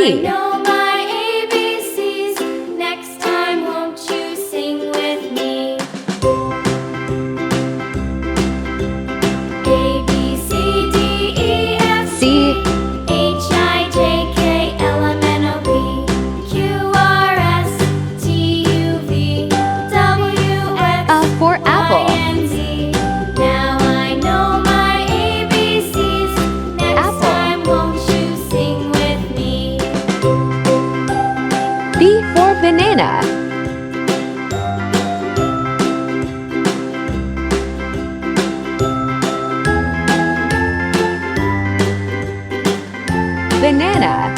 B. know my ABCs. Next time, won't you sing with me? A, B, C, D, E, F, C. H, I, J, K, L, M, N, O, P, Q, R, S, T, U, V, W, X, For apple. Y, and Z. Now I know my ABCs. Next Apple. time, won't you sing with me? B for banana. Banana.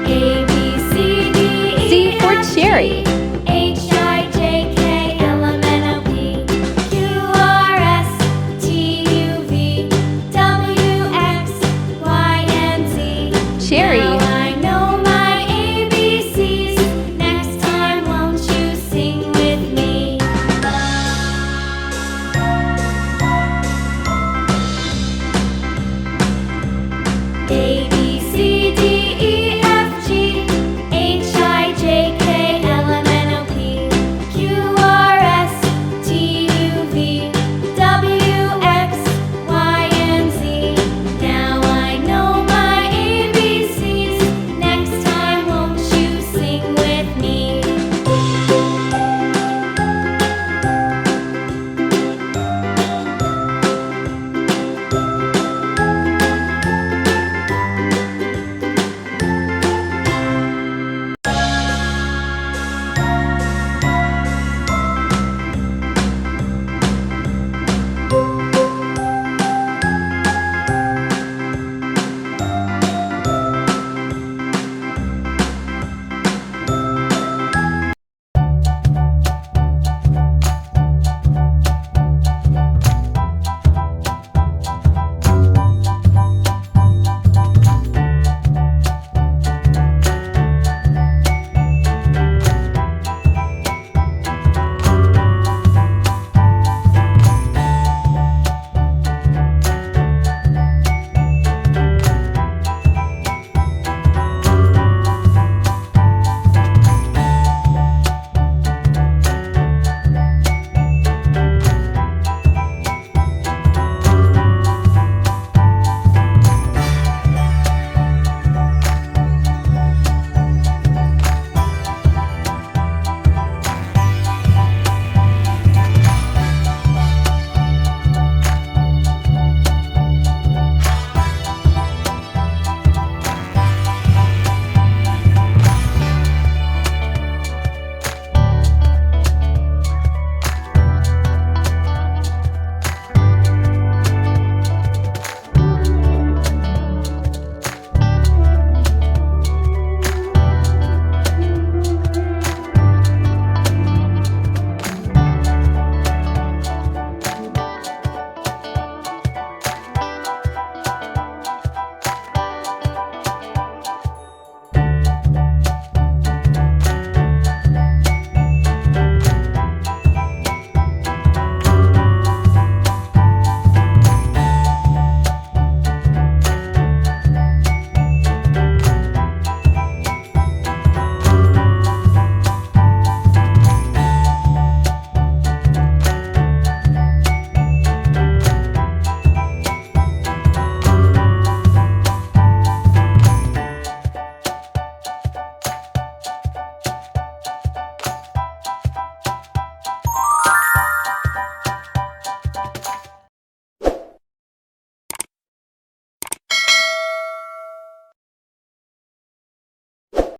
A, B, C, D, E, C for F, cherry.